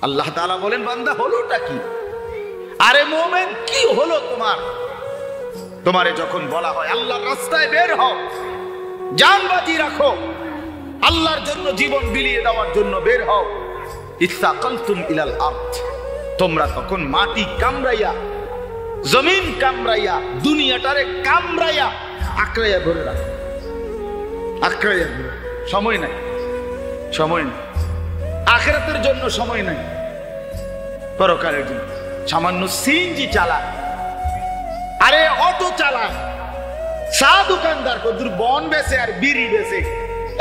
আল্লাহ তাআলা বলেন, বান্দা হলোটা কি? আরে মুমিন, কি হলো তোমারে যখন বলা হয় আল্লাহর রাস্তায় বের হও, জান বাজি রাখো, আল্লাহর জন্য জীবন বিলিয়ে দেওয়ার জন্য বের হও, ইসতাকালতুম ইলাল আরদ, তোমরা তখন মাটি কামড়াইয়া, জমিন কামড়াইয়া, দুনিয়াটারে কামড়াইয়া আঁকড়াইয়া ধরে রাখো, আঁকড়াইয়া ধরে। সময় নাই, সময় নেই, আখিরাতের জন্য সময় নাই, পরকালের জন্য। সামান্য সিএনজি চালা, আরে অটো চালা, চা দোকানদার কদুর বন বেচে আর বিড়ি বেচে,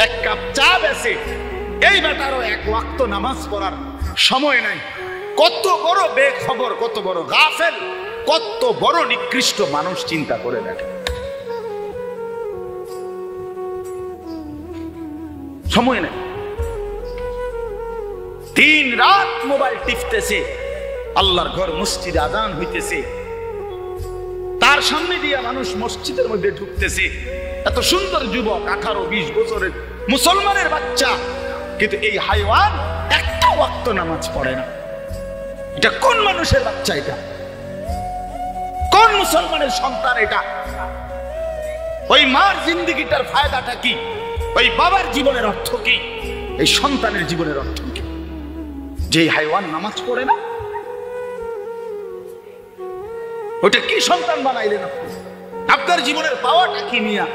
এক কাপ চা বেচে, এই বেটারও এক ওয়াক্ত নামাজ পড়ার সময় নাই। কত বড় বেখবর, কত বড় গাফেল, কত বড় নিকৃষ্ট মানুষ, চিন্তা করে দেখে। সময় নেই, দিন রাত মোবাইল টিপতেছে, আল্লাহর ঘর মসজিদে আযান হইতেছে, তার সামনে দিয়ে মানুষ মসজিদের মধ্যে ঢুকতেছে, এত সুন্দর যুবক 18-20 বছরের মুসলমানের বাচ্চা, কিন্তু এই হাইওয়ান একটা ওয়াক্ত নামাজ পড়ে না। এটা কোন মানুষের বাচ্চা? এটা কোন মুসলমানের সন্তান? এটা ওই মার জিন্দেগিটার ফায়দাটা কি? ওই বাবার জীবনের অর্থ কি? এই সন্তানের জীবনের অর্থ কি? যে হাইওয়ান নামাজ পড়ে না, ওটা কি সন্তান বানাইলেন আপনি? আপনার জীবনের পাওয়াটা কি মিয়া?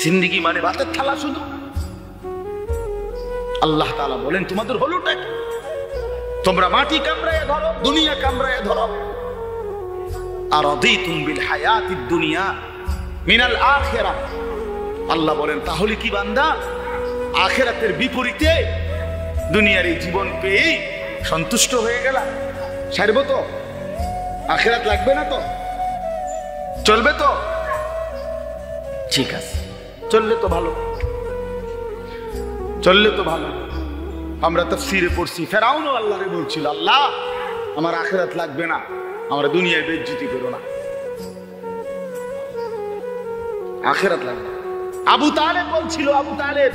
জিন্দেগি মানে ভাতের থালা শুধু? আল্লাহ তাআলা বলেন, তোমাদের হলোটা কি? তোমরা মাটি কামড়ায় ধরো, দুনিয়া কামড়ায় ধরো। আরাদিতুম বিল হায়াতিদ দুনিয়া মিনাল আখিরাহ। আল্লাহ বলেন, তাহলে কি বান্দা আখিরাতের বিপরীতে দুনিয়ার এই জীবন পেয়ে সন্তুষ্ট হয়ে গেল? সারবো তো? আখিরাত লাগবে না তো? চলবে তো? ঠিক আছে, চললে তো ভালো, চললে তো ভালো। আমরা তাফসীরে পড়ছি, ফেরাউনও আল্লাহরে বলছিল, আল্লাহ আমার আখিরাত লাগবে না, আমরা দুনিয়ায় বেইজ্জতি করো না, আখিরাত লাগবে। আবু তালেব বলছিল, আবু তালেব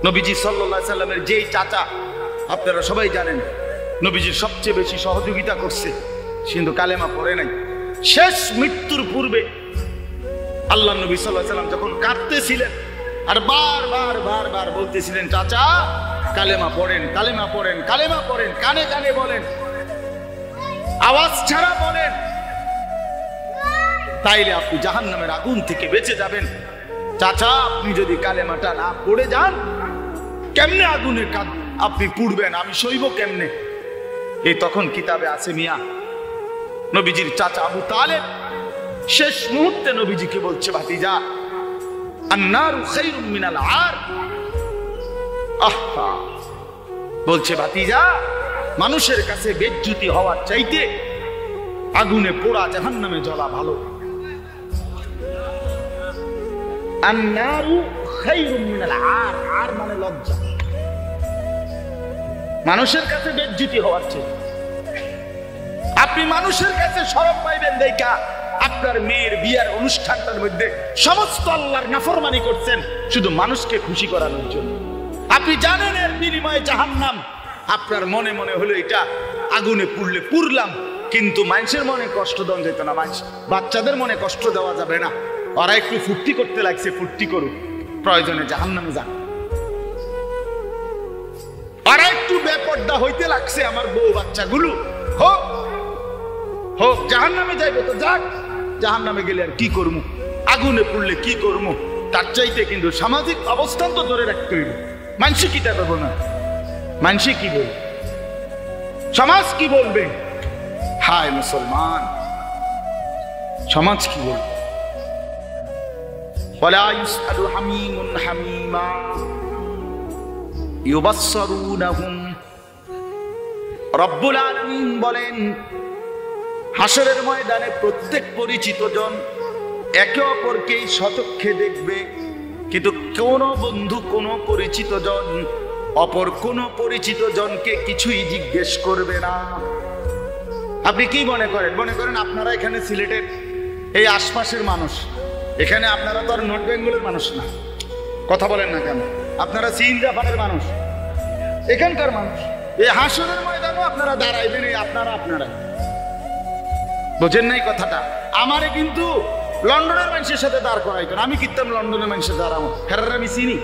নবীজি সাল্লাল্লাহু আলাইহি সাল্লামের যেই চাচা, আপনারা সবাই জানেন, নবীজির সবচেয়ে বেশি সহযোগিতা করছে, কিন্তু কালেমা পড়ে নাই। শেষ মৃত্যুর পূর্বে আল্লাহ নবী সাল্লাল্লাহু আলাইহি সাল্লাম যখন কাঁদতেছিলেন আর বারবার বারবার বলতেছিলেন, চাচা কালেমা পড়েন, কালেমা পড়েন, কালেমা পড়েন, কানে কানে বলেন, আওয়াজ ছাড়া বলেন, তাইলে আপনি জাহান্নামের আগুন থেকে বেঁচে যাবেন। চাচা আপনি যদি কালেমাটা না পড়ে যান, কেমনে আগুনের কাজ আপনি পুড়বেন, আমি সইব কেমনে? এই তখন কিতাবে আছে মিয়া, নবীজির চাচা আবু তালেব শেষ মুহূর্তে নবীজিকে বলছে, ভাতিজা আন্নারু খায়রুম মিনাল আর। আহা, বলছে ভাতিজা, মানুষের কাছে বেজ্জতি হওয়ার চাইতে আগুনে পোড়া জাহান্নামে জ্বলা ভালো। আন্নারু খায়রুম মিনাল আর, আর মানে লজ্জা। মানুষের কাছে বেজ্জতি হওয়ার চেয়ে আপনি মানুষের কাছে শরম পাইবেন দেখা আপনার মেয়ের বিয়ার অনুষ্ঠানটার মধ্যে সমস্ত আল্লাহর নাফরমানি করছেন শুধু মানুষকে খুশি করানোর জন্য। আপনি জানেন এর বিনিময়ে জাহান্নাম, আপনার মনে মনে হলো এটা আগুনে পুড়লে পুড়লাম, কিন্তু মানুষের মনে কষ্ট দেওয়া যেত না, মানুষ বাচ্চাদের মনে কষ্ট দেওয়া যাবে না। ওরা একটু ফুর্তি করতে লাগছে, ফুর্তি করুক, প্রয়োজনে জাহান্নামে যান। ওরা একটু বেপর্দা হইতে লাগছে, আমার বউ বাচ্চাগুলো হোক হোক, জাহান্নামে যাইবে তো যাক, জাহান্নামে গেলে আর কি করবো, আগুনে পুড়লে কি করবো, তার চাইতে কিন্তু সামাজিক অবস্থান তো ধরে রাখতে হইবে। মানুষ কি তা করবো না, মানুষ কি বলবে, সমাজ কি বলবে? হায় মুসলমান, সমাজ কি বলবে? ওয়ালা ইউসআলু হামীমুন হামীমা ইউবাসসিরুনহুম। রব্বুল আলামিন বলেন, হাসরের ময়দানে প্রত্যেক পরিচিত জন একে অপরকে সচক্ষে দেখবে, কিন্তু কোন বন্ধু কোন পরিচিত জন অপর কোন পরিচিত জনকে কিছুই জিজ্ঞেস করবে না। আপনি কি মনে করেন? মনে করেন আপনারা এখানে সিলেটের এই আশপাশের মানুষ, এখানে আপনারা তো আর নর্থ বেঙ্গলের মানুষ না, কথা বলেন না কেন? আপনারা চীন জাপানের মানুষ, এখানকার মানুষ। এই হাসরের ময়দানও আপনারা দাঁড়াইবেন, আপনারা বোঝেন নাই কথাটা? আমারে কিন্তু লন্ডনের মানুষের সাথে দাঁড় করাইতো, আমি কিতাম লন্ডনের মানুষের দাঁড়াবো, হেরার আমি চিনি।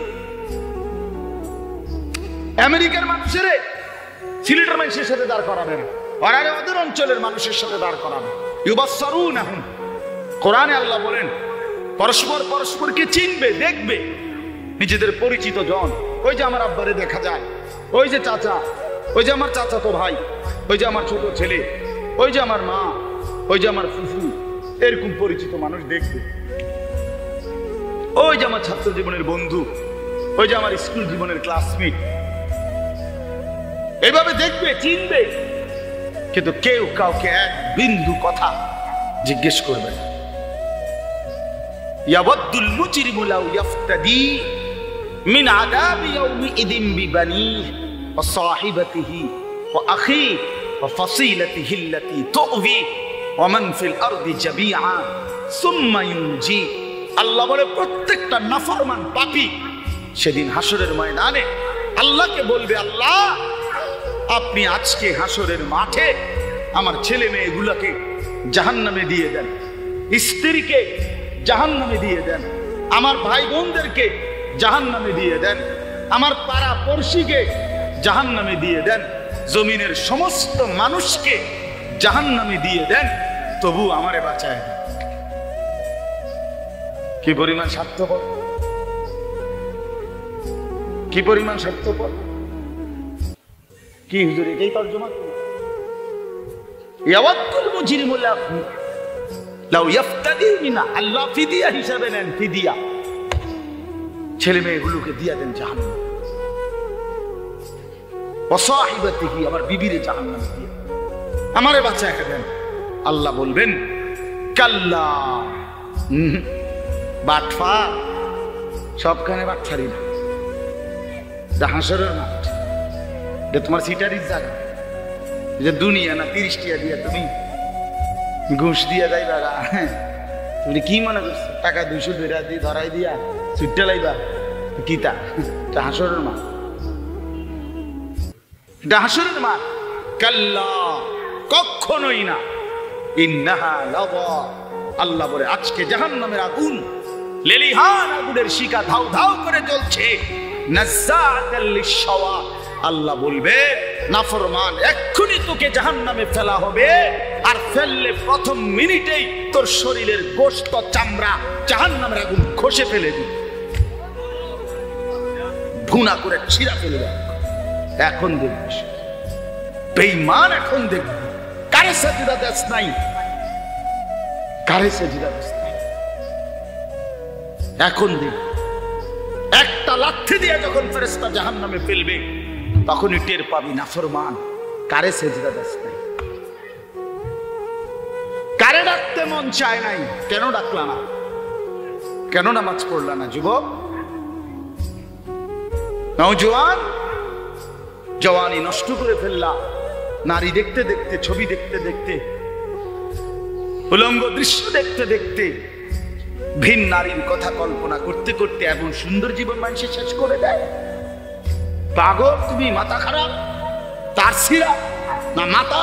আমেরিকার মানুষের সিলেটের মানুষের সাথে দাঁড় করাবেন, ওরা ওদের অঞ্চলের মানুষের সাথে দাঁড় করাবে। ইউবাসসারুনাহুম, কোরআনে আল্লাহ বলেন পরস্পর পরস্পরকে চিনবে, দেখবে নিজেদের পরিচিত জন। ওই যে আমার আব্বারে দেখা যায়, ওই যে চাচা, ওই যে আমার চাচাতো ভাই, ওই যে আমার ছোট ছেলে, ওই যে আমার মা, ওই যে আমার ফুফু, এরকম পরিচিত মানুষ দেখবে। ওই যে আমার ছাত্র জীবনের বন্ধু, ওই যে আমার স্কুল জীবনের ক্লাসমেট, এইভাবে দেখবে, চিনবে, কিন্তু কেউ কাউকে এক বিন্দু কথা জিজ্ঞেস করবে না। ইয়াওয়াদ্দুল মুজরিমু লাউ ইয়াফতাদি মিন আযাবি ইয়াউমিইযিন বিবানিহি ওয়া সাহিবাতিহি ওয়া আখিহি ওয়া ফাসিলাতিহি আল্লাতী তু'বি ওয়া মান ফিল আরদি জামিআ সুম্মা ইউনজি। আল্লাহ বলে প্রত্যেকটা নাফরমান পাপী সেদিন হাসরের ময়দানে আল্লাহকে বলবে, আল্লাহ আপনি আজকে হাসরের মাঠে আমার ছেলে মেয়েগুলোকে জাহান্নামে দিয়ে দেন, স্ত্রীকে জাহান্নামে দিয়ে দেন, আমার ভাই বোনদেরকে জাহান্নামে দিয়ে দেন, আমার পাড়া পড়শিকে জাহান্নামে দিয়ে দেন, জমিনের সমস্ত মানুষকে জাহান্নামে দিয়ে দেন, তবু আমারে বাঁচায় দেন। কি পরিমাণ স্বার্থপর, কি পরিমাণ স্বার্থপর! কি হুজুর এটাই তর্জমা? ইয়াওয়াদ্দুল মুজরিমু লাউ ইয়াফতাদি মিন, আল্লাহ ফিদিয়া হিসাবে নেন, ফিদিয়া, ছেলে মেয়েগুলোকে দিয়া দেন জাহান্নামে, ওয়া সাহিবাতিহি, আমার বিবিরে জাহান্নামে দিয়ে আমারে বাঁচায় দেন। আল্লাহ বলবেন কাল্লা, বাটফা, সবখানে বাটফারি না, হাসরের মাঠ, তোমার সিটারির জায়গা, যে দুনিয়া না 30 টাকা দিয়া তুমি ঘুষ দিয়া যাইবা, তুমি কি মনে করছো টাকা 200 দিয়ে ধরাই দিয়া ছুটতে লাইবা? কিতা হাসরের মাঠ, এটা হাসরের মাঠ। কাল্লা, কখনোই না। ইন্নাহা লাযা, আল্লাহ বলে আজকে জাহান্নামের আগুন, লেলিহান আগুনের শিখা ধাউ ধাউ করে জ্বলছে, নাযাআতাল লিশাওয়া। আল্লাহ বলবে নাফরমান এক্ষুনি তোকে জাহান্নামে ফেলা হবে, আর ফেললে প্রথম মিনিটেই তোর শরীরের গোশত চামড়া জাহান্নামের আগুন খসে ফেলে দিবে, ভুনা করে ছিঁড়া ফেলে দেবে। এখন দেখবে বেঈমান, এখন দেখবে কারে সাজদা দেস নাই, কারে সাজদা দেস নাই। এখন দেখবে একটা লাঠি দিয়ে যখন ফেরেশতা জাহান্নামে ফেলবে, তখনই টের পাবি নাফরমান কারে সেজদা দেস নাই, কারে ডাকতে মন চায় নাই, কেন ডাকলা না, কেন নামাজ পড়লা না? যুবক, নওজোয়ান, জওয়ানি নষ্ট করে ফেললা, নারী দেখতে দেখতে, ছবি দেখতে দেখতে, উলঙ্গ দৃশ্য দেখতে দেখতে, ভিন নারীর কথা কল্পনা করতে করতে এমন সুন্দর জীবন মানুষের শেষ করে দেয়। পাগল তুমি, মাথা খারাপ, তার ছিড়া না, মাথা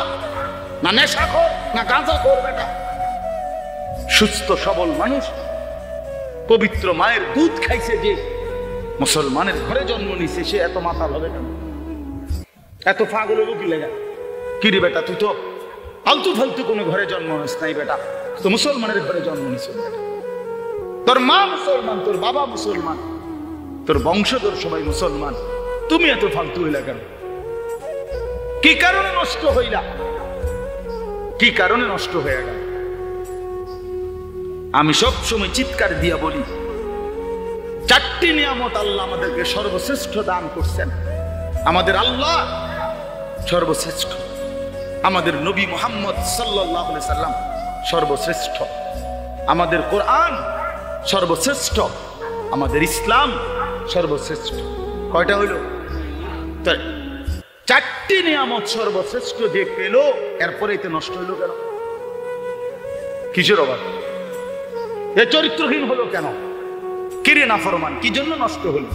না, নেশাখোর না, গাঁজাখোর বেটা। সুস্থ সবল মানুষ, পবিত্র মায়ের দুধ খাইছে, যে মুসলমানের ঘরে জন্ম নিছে, সে এত মাতাল হবে কেন? এত পাগল হলো কি লেগা? কি রে বেটা, তুই তো আলতু ফালতু কোনো ঘরে জন্ম নিস নাই বেটা, তো মুসলমানের ঘরে জন্ম নিস। তোর মা মুসলমান, তোর বাবা মুসলমান, তোর বংশধর সবাই মুসলমান, তুমি এত ফালতু হইলা কেন? কি কারণে নষ্ট হইলা? কি কারণে নষ্ট হয়ে গেল? আমি সব সময় চিৎকার দিয়া বলি, 4টি নিয়ামত আল্লাহ আমাদেরকে সর্বশ্রেষ্ঠ দান করছেন। আমাদের আল্লাহ সর্বশ্রেষ্ঠ, আমাদের নবী মুহাম্মদ সাল্লাল্লাহু আলাইহি সাল্লাম সর্বশ্রেষ্ঠ, আমাদের কোরআন সর্বশ্রেষ্ঠ, আমাদের ইসলাম সর্বশ্রেষ্ঠ। কয়টা হইল? 4টি নিয়ামত সর্বশ্রেষ্ঠ যে পেল, এরপরে এতে নষ্ট হইল কেন? কিসের অভাব? এ চরিত্রহীন হলো কেন? কিরে নাফরমান, কি জন্য নষ্ট হলো?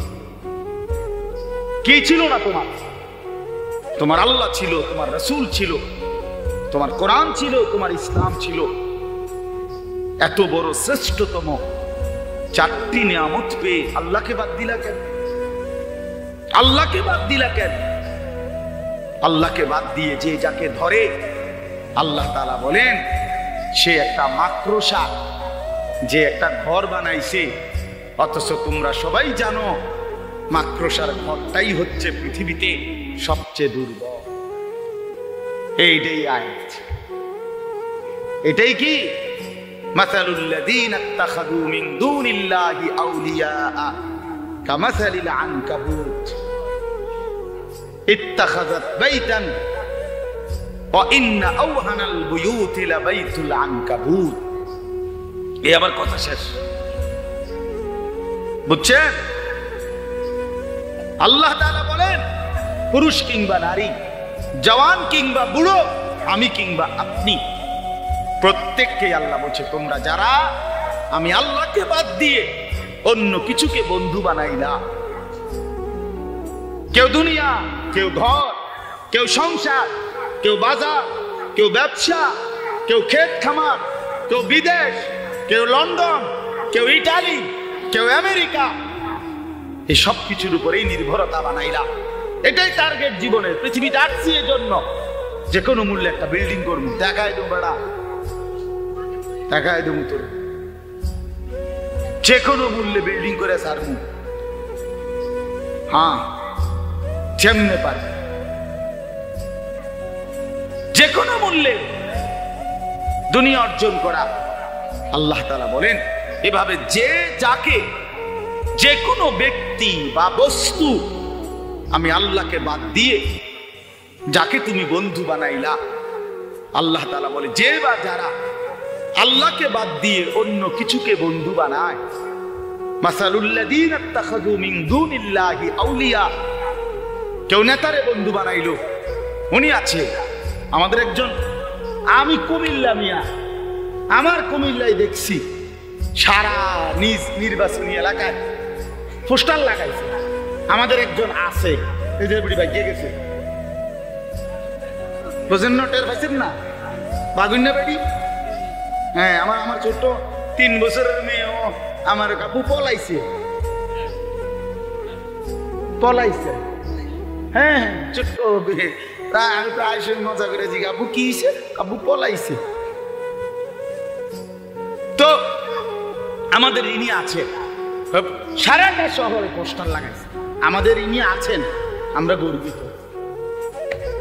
কি ছিল না তোমার? তোমার আল্লাহ ছিল, তোমার রাসূল ছিল, তোমার কোরআন ছিল, তোমার ইসলাম ছিল। এত বড় শ্রেষ্ঠতম চারটি নিয়ামত পেয়ে আল্লাহকে বাদ দিলা কেন? আল্লাহকে বাদ দিলা কেন? আল্লাহকে বাদ দিয়ে যে যাকে ধরে আল্লাহ তাআলা বলেন সে একটা মাকড়সা, যে একটা ঘর বানাইছে। অথচ তোমরা সবাই জানো মাকড়সার ঘরটাই হচ্ছে পৃথিবীতে সবচেয়ে দুর্বল। এইটাই আয়াত, এটাই কি মাসালুল লাযীনা ইত্তাখাযু মিন দুনিল্লাহি আউলিয়া কামাসালিল আনকাবুত ইত্তাখাযাত বাইতান ওয়া ইন্না আওহানাল বুয়ুতি লাবাইতুল আনকাবুত। এই আবার কথা শেষ, বুঝছেন? আল্লাহ তাআলা বলেন পুরুষ কিংবা নারী, জওয়ান কিংবা বুড়ো, আমি কিংবা আপনি, প্রত্যেককে আল্লাহ বলছে তোমরা যারা আমি আল্লাহকে বাদ দিয়ে অন্য কিছুকে বন্ধু বানাইলা, কেউ দুনিয়া, কেউ ঘর, কেউ সংসার, কেউ বাজার, কেউ ব্যবসা, কেউ ক্ষেত খামার, কেউ বিদেশ, কেউ লন্ডন, কেউ ইটালি, কেউ আমেরিকা, এই সব কিছুর উপরেই নির্ভরতা বানাইলা। এটাই টার্গেট জীবনের। পৃথিবীতে আসছি এর জন্য যে কোনো মূল্যে একটা বিল্ডিং করবো, দেখাই দেবো বেড়া, দেখাই দেবো তোর, যে কোনো মূল্যে বিল্ডিং করে সারবো। হ্যাঁ, যেমনে পারবে, যে কোনো মূল্যে দুনিয়া অর্জন করা। আল্লাহ তাআলা বলেন এভাবে যে যাকে, যে কোনো ব্যক্তি বা বস্তু আমি আল্লাহকে বাদ দিয়ে যাকে তুমি বন্ধু বানাইলা, আল্লাহ তাআলা বলে যে বা যারা আল্লাহকে বাদ দিয়ে অন্য কিছুকে বন্ধু বানায়, মাসালুল লাযীনা ইত্তাখাযু মিন দুনিল্লাহি আউলিয়া, কেউ নেতারে বন্ধু বানাইলো। উনি আছে আমাদের একজন, আমি কুমিল্লা মিয়া, আমার কুমিল্লায় দেখছি সারা নিজ নির্বাচনী এলাকায় পোস্টার লাগাইছে। আমাদের একজন আছে, এই যে বুড়ি ভাই গেছে, বুঝেন না? টের পাইছেন না? বাগুন্না বেড়ি, হ্যাঁ, আমার ছোট্ট 3 বছরের মেয়ে, আমার কাপু পলাইছে, পলাইছে। হ্যাঁ, ছোট্ট আমি প্রায় মজা করে জিজ্ঞাসা, কাপু কি হয়েছে? কাপু পলাইছে। তো আমাদের ইনি আছে, সারাটা শহরে পোস্টার লাগাইছে, আমাদের ইনি আছেন, আমরা গর্বিত,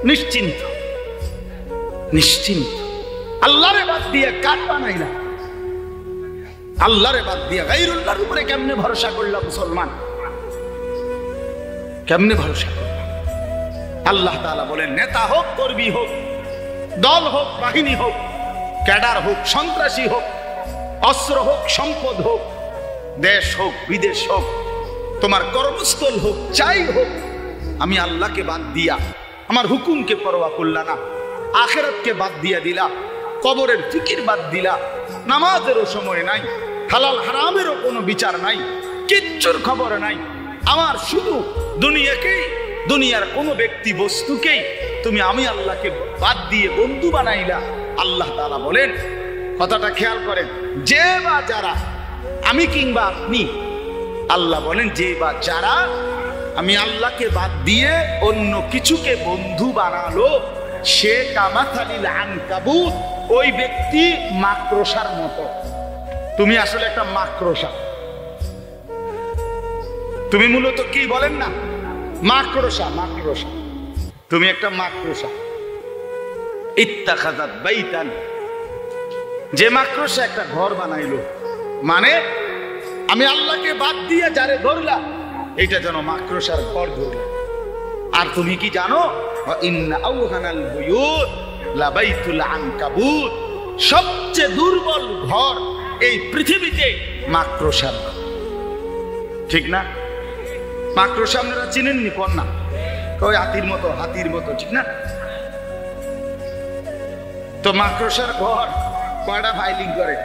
নিশ্চিন্ত, নিশ্চিন্ত। আল্লাহরে বাদ দিয়ে কাঠ বানাই না, আল্লাহরে বাদ দিয়ে গায়রুল্লাহর উপরে কেমনে ভরসা করলাম মুসলমান? কেমনে ভরসা করলাম? আল্লাহ তাআলা বলেন নেতা হোক, কর্মী হোক, দল হোক, বাহিনী হোক, ক্যাডার হোক, সন্ত্রাসী হোক, অস্ত্র হোক, সম্পদ হোক, দেশ হোক, বিদেশ হোক, তোমার কর্মস্থল হোক, চাই হোক, আমি আল্লাহকে বাদ দিয়া আমার হুকুমকে পরোয়া করলা না, আখিরাতকে বাদ দিয়া দিলা, কবরের ফিকির বাদ দিলা, নামাজেরও সময় নাই, হালাল হারামেরও কোনো বিচার নাই, কিচ্ছুর খবর নাই, আমার শুধু দুনিয়াকেই, দুনিয়ার কোনো ব্যক্তি বস্তুকেই তুমি আমি আল্লাহকে বাদ দিয়ে বন্ধু বানাইলা। আল্লাহ তাআলা বলেন, কথাটা খেয়াল করেন, যে বা যারা আমি কিংবা আপনি, আল্লাহ বলেন যে বা যারা আমি আল্লাহকে বাদ দিয়ে অন্য কিছুকে বন্ধু বানালো, সে কামাসালিল আনকাবুত, ওই ব্যক্তি মাকড়সার মতো। তুমি আসলে একটা মাকড়সা, তুমি মূলত কি বলেন না, মাকড়সা, মাকড়সা, তুমি একটা মাকড়সা। ইত্তাখাযাত বাইতান, যে মাকড়সা একটা ঘর বানাইলো, মানে আমি আল্লাহকে বাদ দিয়ে যারে ধরলা, এটা যেন মাকড়সার ঘর ধরল। আর তুমি কি জানো, ইন্না আওহানাল বুয়ুত লাবাইতুল আনকাবুত, সবচেয়ে দুর্বল ঘর এই পৃথিবীতে মাকড়সার। ঠিক না? মাকড়সা আপনারা চিনেননি? কোন না, ওই হাতির মতো, হাতির মতো, ঠিক না? তো মাকড়সার ঘর কয়টা ফাইলিং করে?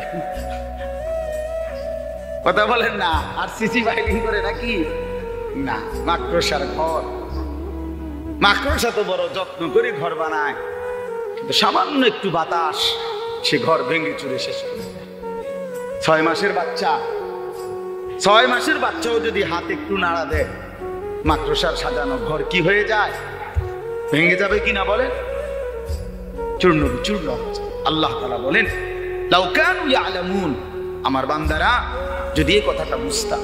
কথা বলেন না। আর সিসি ফাইলিং করে নাকি? না, মাকড়সার ঘর। মাকড়সা তো বড় যত্ন করে ঘর বানায়, কিন্তু সামান্য একটু বাতাস সে ঘর ভেঙে চুরে শেষ করে দেয়। 6 মাসের বাচ্চা, 6 মাসের বাচ্চাও যদি হাত একটু নাড়া দেয়, মাকড়সার সাজানো ঘর কি হয়ে যায়? ভেঙে যাবে কিনা বলেন? চূর্ণ বিচূর্ণ। আল্লাহ তাআলা বলেন, লাউ কানু ইয়ালামুন, আমার বান্দারা যদি এই কথাটা বুঝতাম,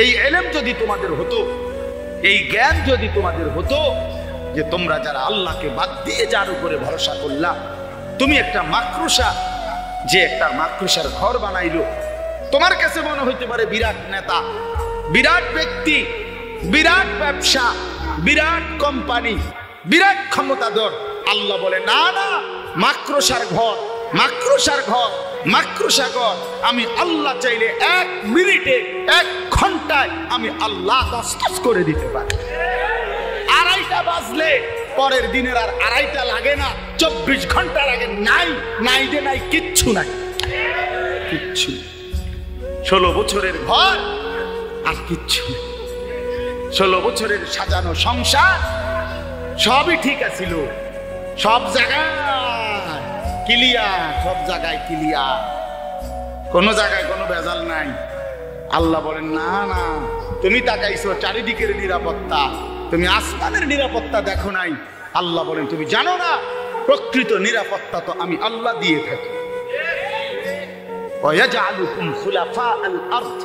এই ইলম যদি তোমাদের হতো, এই জ্ঞান যদি তোমাদের হতো যে তোমরা যারা আল্লাহকে বাদ দিয়ে যার উপরে ভরসা করলা, তুমি একটা মাকড়সা, যে একটা মাকড়সার ঘর বানাইলো, তোমার কাছে মনে হইতে পারে বিরাট নেতা, বিরাট ব্যক্তি, বিরাট ব্যবসা, বিরাট কোম্পানি, বিরাট ক্ষমতাধর। আল্লাহ বলে না না, মাকড়সার ঘর, মাকড়সার ঘর, মাকড়সা ঘর আমি আল্লাহ চাইলে 1 মিনিটে 1 ঘন্টায় আমি আল্লাহ তসতস করে দিতে পারি। 2:30টা বাজলে পরের দিনের আর 2:30টা লাগে না, 24 ঘন্টা লাগে। নাই নাই যে নাই, কিচ্ছু নাই, কিচ্ছু। 16 বছরের ঘর আর কিচ্ছু নেই। 16 বছরের সাজানো সংসার সবই ঠিক আছিল, সব জায়গায় ক্লিয়ার, সব জায়গায় ক্লিয়ার, কোন জায়গায় কোনো ভেজাল নাই। আল্লাহ বলেন না না, তুমি তাকাইছো চারিদিকের নিরাপত্তা, তুমি আসমানের নিরাপত্তা দেখো নাই। আল্লাহ বলেন তুমি জানো না, প্রকৃত নিরাপত্তা তো আমি আল্লাহ দিয়ে থাকি। ওয়ায়াজআলুকুম খুলাফাআল আরদ,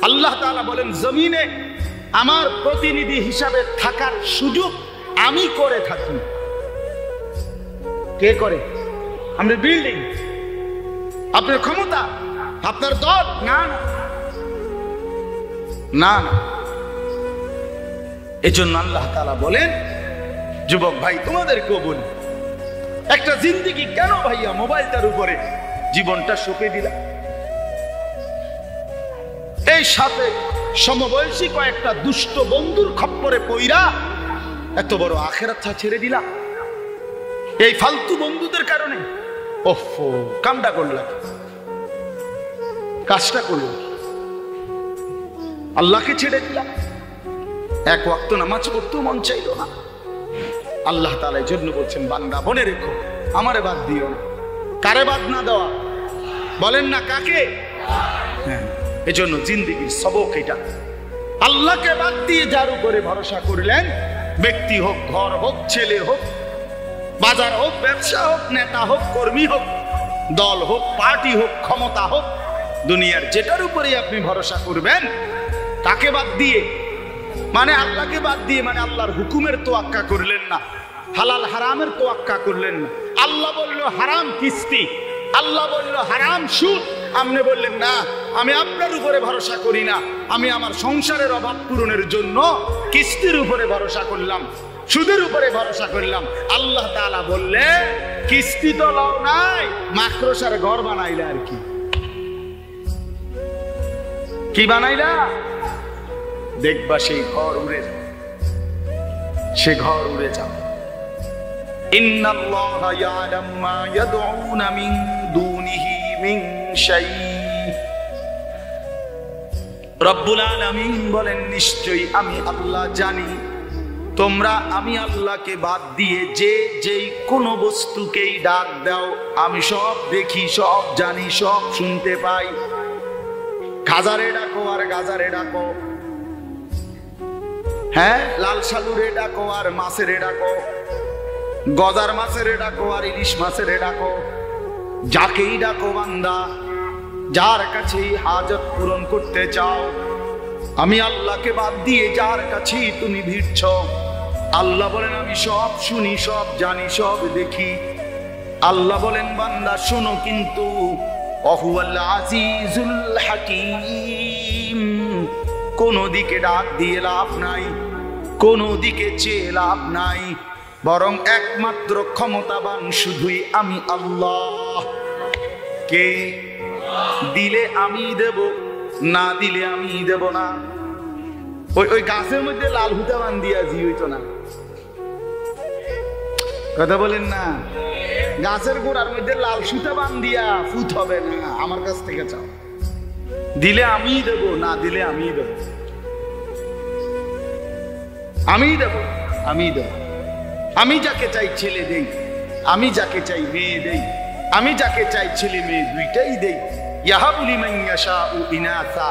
আল্লাহ তাআলা বলেন জমিনে আমার প্রতিনিধি হিসাবে থাকার সুযোগ আমি করে থাকি। কে করে? আমাদের বিল্ডিং, আপনার ক্ষমতা, আপনার দল? না না না। এজন্য আল্লাহ তাআলা বলেন, যুবক ভাই তোমাদেরকেও বলি, একটা জিন্দেগি কেন ভাইয়া মোবাইলটার উপরে জীবনটা সঁপে দিলাম? এই সাথে সমবয়সী কয়েকটা দুষ্ট বন্ধুর খপ্পরে পইরা এত বড় আখিরাতটা ছেড়ে দিলাম এই ফালতু বন্ধুদের কারণে। ওফো, কামটা করলাম, কাজটা করলাম, আল্লাহকে ছেড়ে দিলাম, 1 ওয়াক্ত নামাজ পড়তেও মন চাইল না। আল্লাহ তাআলা এই জন্য বলছেন, বান্দা মনে রেখো আমারে বাদ দিও না। কারে বাদ না দেওয়া? বলেন না কাকে? হ্যাঁ, এজন্য জিন্দেগির সবক এটা। আল্লাহকে বাদ দিয়ে যার উপরে ভরসা করলেন, ব্যক্তি হোক, ঘর হোক, ছেলে হোক, বাজার হোক, ব্যবসা হোক, নেতা হোক, কর্মী হোক, দল হোক, পার্টি হোক, ক্ষমতা হোক, দুনিয়ার যেটার উপরে আপনি ভরসা করবেন, তাকে বাদ দিয়ে মানে আল্লাহকে বাদ দিয়ে মানে আল্লাহর হুকুমের তোয়াক্কা করলেন না, হালাল হারামের তোয়াক্কা করলেন না। আল্লাহ বলল হারাম কিস্তি, আল্লাহ বলল হারাম সুদ, আপনি বললেন না আমি আপনার উপরে ভরসা করি না, আমি আমার সংসারের অভাব পূরণের জন্য কিস্তির উপরে ভরসা করলাম, সুদের উপরে ভরসা করলাম। আল্লাহ তাআলা বললে কিস্তি তো লাও নাই, মাকড়সার ঘর বানাইলা। আর কি বানাইলা? দেখবা সেই ঘর উড়ে যাবে, সে ঘর উড়ে যাবে। ইন্নাল্লাহা ইয়ালামু মা ইয়াদউনা মিন দুনিহি মিন শাই। রব্বুল আলামিন বলেন, নিশ্চয়ই আমি আল্লাহ জানি তোমরা আমি আল্লাহকে বাদ দিয়ে যে যেই কোনো বস্তুকেই ডাক দাও, আমি সব দেখি, সব জানি, সব শুনতে পাই। খাজারে ডাকো আর গাজারে ডাকো, হ্যাঁ, লাল সালুরে ডাকো আর মাছেরে ডাকো, গজার মাছেরে ডাকো আর ইলিশ মাছেরে ডাকো, যাকেই ডাকো বান্দা, যার কাছেই হাজত পূরণ করতে চাও, আমি আল্লাহকে বাদ দিয়ে যার কাছেই তুমি ভিড়ছ, আল্লাহ বলেন আমি সব শুনি, সব জানি, সব দেখি। আল্লাহ বলেন বান্দা শোনো, কিন্তু ওয়াহুয়াল আজিজুল হাকীম, কোন দিকে ডাক দিয়ে লাভ নাই, কোন দিকে চেয়ে লাভ নাই, বরং একমাত্র ক্ষমতাবান শুধুই আমি আল্লাহ। কে? দিলে আমি দেব, না দিলে আমি দেব না। ওই গাছের মধ্যে লাল হুতা বান্ধিয়া জি হইতো না, কথা বলেন না? গাছের গোড়ার মধ্যে লাল সুতা বান্ধিয়া ফুট হবে না। আমার কাছ থেকে চাও, দিলে আমি দেব, না দিলে আমি দেব, আমি দেব। আমি দেব। আমি যাকে চাই ছেলে দেই, আমি যাকে চাই মেয়ে দেই, আমি যাকে চাই ছেলে মেয়ে দুইটাই দেই। ইয়াহাবু লিমান ইয়াশাউ ইনাসা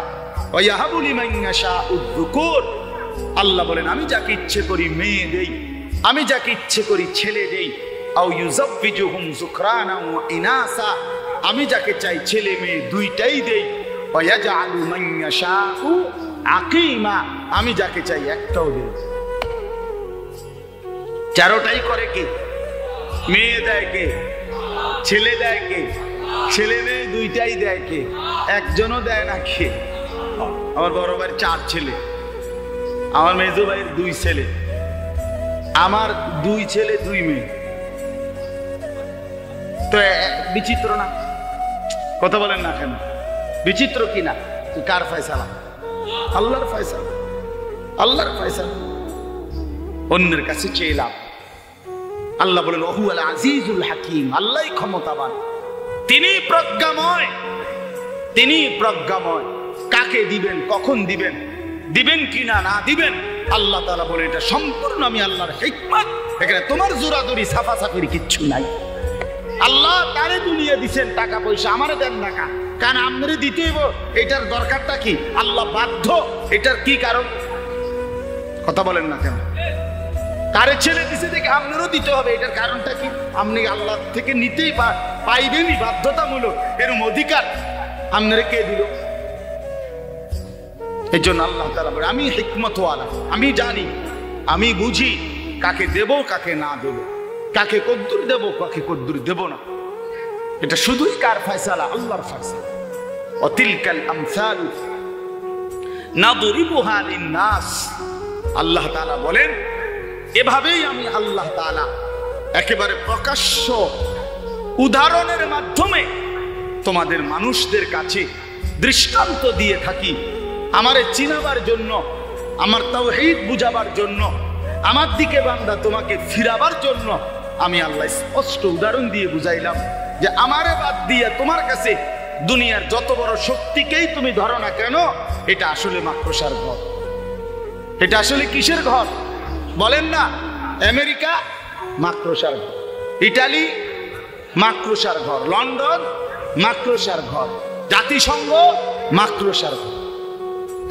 ওয়া ইয়াহাবু লিমান ইয়াশাউ যুকুর। আল্লাহ বলেন আমি যাকে ইচ্ছে করি মেয়ে দেই, আমি যাকে ইচ্ছে করি ছেলে দেই। আও ইউযাব্বিজুহুম যুকরানা ওয়া ইনাসা, আমি যাকে চাই ছেলে মেয়ে দুইটাই দেই। ওয়া ইয়াজআলু মান ইয়াশাউ আকিমা, আমি যাকে চাই একটাও দেই। চারোটাই করে কে? মেয়ে দেয় কে? ছেলে দেয় কে? ছেলে মেয়ে দুইটাই দেয় কে? একজনও দেয় না কে? আমার বড় ভাইয়ের 4 ছেলে, আমার মেজো ভাইয়ের 2 ছেলে, আমার 2 ছেলে 2 মেয়ে। তো বিচিত্র না? কথা বলেন না কেন? বিচিত্র কি না? কার ফয়সালা? আল্লাহর ফয়সালা, আল্লাহর ফয়সালা। অন্যের কাছে চেয়ে লাভ। আল্লাহ বলেন ওহু আল আজিজুল হাকিম, আল্লাহই ক্ষমতাবান, তিনি প্রজ্ঞাময়, তিনি প্রজ্ঞাময়। কাকে দিবেন, কখন দিবেন, দিবেন কিনা না দিবেন, আল্লাহ তাআলা বলে এটা সম্পূর্ণ আমি আল্লাহর হিকমত। এখানে তোমার জোরাজুরি সাফাসাফির কিচ্ছু নাই। আল্লাহ তারে দুনিয়া দিছেন টাকা পয়সা, আমারে দেন না কারণ আমরে দিতে হইব, এটার দরকারটা কি? আল্লাহ বাধ্য, এটার কি কারণ? কথা বলেন না কেন? কারে ছেলে দিছে দেখে আপনারও দিতে হবে, এটার কারণটা কি? আপনি আল্লাহ থেকে নিতেই পাইবেনই, বাধ্যতামূলক, এরম অধিকার আপনারে কে দিল? এই জন্য আল্লাহ তাআলা বলে আমি হিকমতওয়ালা, আমি জানি, আমি বুঝি কাকে দেব কাকে না দেব, কাকে কদ্দুর দেব কাকে কদ্দুর দেব না। এটা শুধুই কার ফয়সালা? আল্লাহর ফয়সালা। ওয়াতিলকাল আমসালু নাদরিবুহা লিন-নাস, আল্লাহ তাআলা বলেন এভাবেই আমি আল্লাহ তাআলা একেবারে প্রকাশ্য উদাহরণের মাধ্যমে তোমাদের মানুষদের কাছে দৃষ্টান্ত দিয়ে থাকি, আমারে চিনাবার জন্য, আমার তাওহীদ বুঝাবার জন্য, আমার দিকে বান্দা তোমাকে ফিরাবার জন্য আমি আল্লাহ স্পষ্ট উদাহরণ দিয়ে বুঝাইলাম যে আমারে বাদ দিয়ে তোমার কাছে দুনিয়ার যত বড় শক্তিকেই তুমি ধরো না কেন, এটা আসলে মাকড়সার ঘর। এটা আসলে কিসের ঘর বলেন না? আমেরিকা মাকড়সার ঘর, ইটালি মাকড়সার ঘর, লন্ডন মাকড়সার ঘর, জাতিসংঘ মাকড়সার ঘর।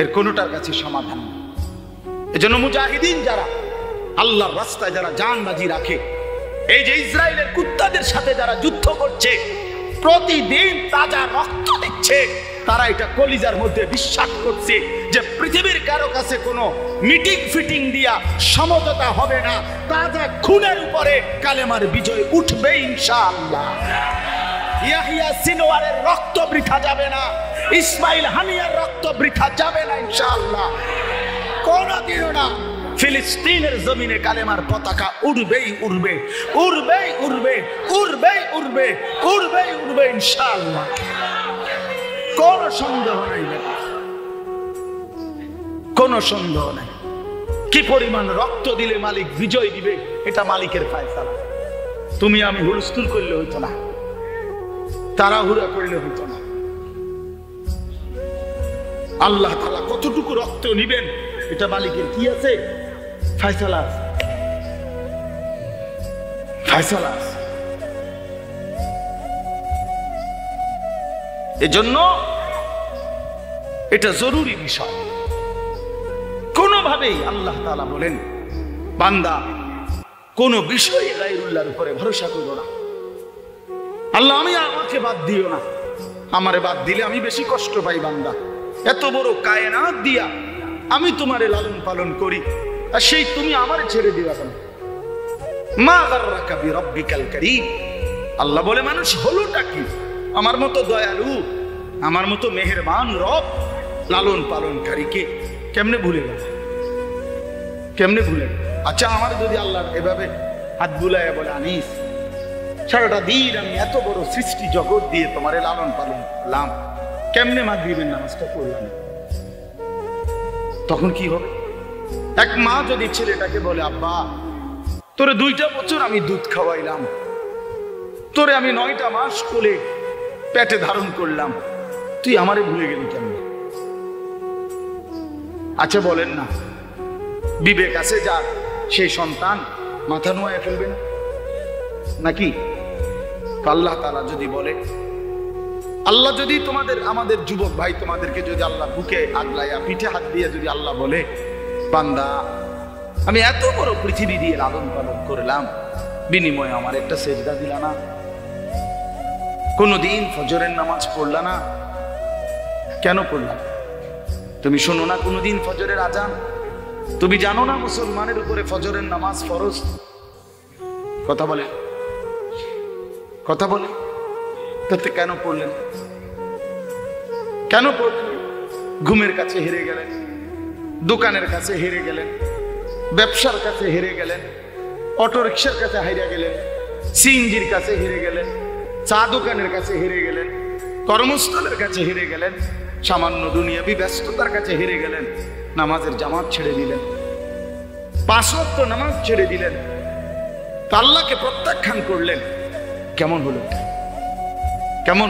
এর কোনোটার কাছে সমাধান নেই। এজন্য মুজাহিদিন যারা আল্লাহর রাস্তায় যারা জানবাজি রাখে, এই যে ইসরায়েলের কুত্তাদের সাথে যারা যুদ্ধ করছে, প্রতিদিন তাজা রক্ত দিচ্ছে, তারা এটা কলিজার মধ্যে বিশ্বাস করছে যে পৃথিবীর কারো কাছে কোনো মিটিং ফিটিং দিয়া সমঝোতা হবে না, তাজা খুনের উপরে কালেমার বিজয় উঠবে ইনশাআল্লাহ। ইয়াহিয়া সিনওয়ারের রক্ত বৃথা যাবে না, ইসমাইল হানিয়ার রক্ত বৃথা যাবে না ইনশাআল্লাহ, কোনদিনও না। ফিলিস্তিনের জমিনে কালেমার পতাকা উড়বেই উড়বে, উড়বেই উড়বে, উড়বেই উড়বে, উড়বেই উড়বে ইনশাআল্লাহ, কোন সন্দেহ নাই, কোন সন্দেহ নাই। কি পরিমাণ রক্ত দিলে মালিক বিজয় দিবে, এটা মালিকের ফয়সালা। তুমি আমি হুলস্থুল করলে হইতো না, তাড়াহুড়া করলে হইতো না। আল্লাহ তাআলা কতটুকু রক্ত নিবেন এটা মালিকের কি আছে? ফয়সালা আছে, ফয়সালা আছে। এজন্য এটা জরুরি বিষয়। কোনোভাবেই আল্লাহ তাআলা বলেন বান্দা কোন বিষয়ে গায়রুল্লাহর উপরে ভরসা করো না। আল্লাহ আমি আমাকে বাদ দিও না, আমারে বাদ দিলে আমি বেশি কষ্ট পাই। বান্দা এত বড় কায়নাত দিয়া আমি তোমারে লালন পালন করি, আর সেই তুমি আমারে ছেড়ে দিবা কেন? মা গাররাকা বিরাব্বিকাল কারীম। আল্লাহ বলে মানুষ হলোটা কি? আমার মতো দয়ালু, আমার মতো মেহেরবান রব লালন পালনকারীকে কেমনে ভুলে গেল? কেমনে ভুলে গেল? আচ্ছা আমার যদি আল্লাহ এভাবে হাত বুলাইয়া বলে আনিস, সারাটা দিন আমি এত বড় সৃষ্টি জগৎ দিয়ে তোমারে লালন পালন করলাম, কেমনে মাগরিবের নামাজটা পড়লাম, তখন কি হবে? এক মা যদি ছেলেটাকে বলে আব্বা তোরে 2টা বছর আমি দুধ খাওয়াইলাম, তোরে আমি 9টা মাস কোলে পেটে ধারণ করলাম, তুই আমারে ভুলে গেলি কেমন? আচ্ছা বলেন না, বিবেক আছে যার সেই সন্তান মাথা নোয়ায় ফেলবে না নাকি? আল্লাহ তাআলা যদি বলে, আল্লাহ যদি আমাদের যুবক ভাই তোমাদেরকে যদি আল্লাহ বুকে আগলাইয়া পিঠে হাত দিয়ে যদি আল্লাহ বলে, বান্দা আমি এত বড় পৃথিবী দিয়ে লালন পালন করলাম, বিনিময়ে আমার একটা সেজদা দিলা না, কোনদিন ফজরের নামাজ পড়লা না, কেন পড়লাম? তুমি শোনো না কোনদিন ফজরের আজান? তুমি জানো না মুসলমানের উপরে ফজরের নামাজ ফরজ? কথা বলে তাতে কেন পড়লেন? কেন পড়লেন? ঘুমের কাছে হেরে গেলেন, দোকানের কাছে হেরে গেলেন, ব্যবসার কাছে হেরে গেলেন, অটো রিক্সার কাছে হেরে গেলেন, সিএনজির কাছে হেরে গেলেন, চা দোকানের কাছে হেরে গেলেন, কর্মস্থলের কাছে হেরে গেলেন, সামান্য দুনিয়াবি ব্যস্ততার কাছে হেরে গেলেন, নামাজের জামাত ছেড়ে দিলেন, 5 ওয়াক্ত নামাজ ছেড়ে দিলেন, আল্লাহকে প্রত্যাখ্যান করলেন। কেমন হলো? কেমন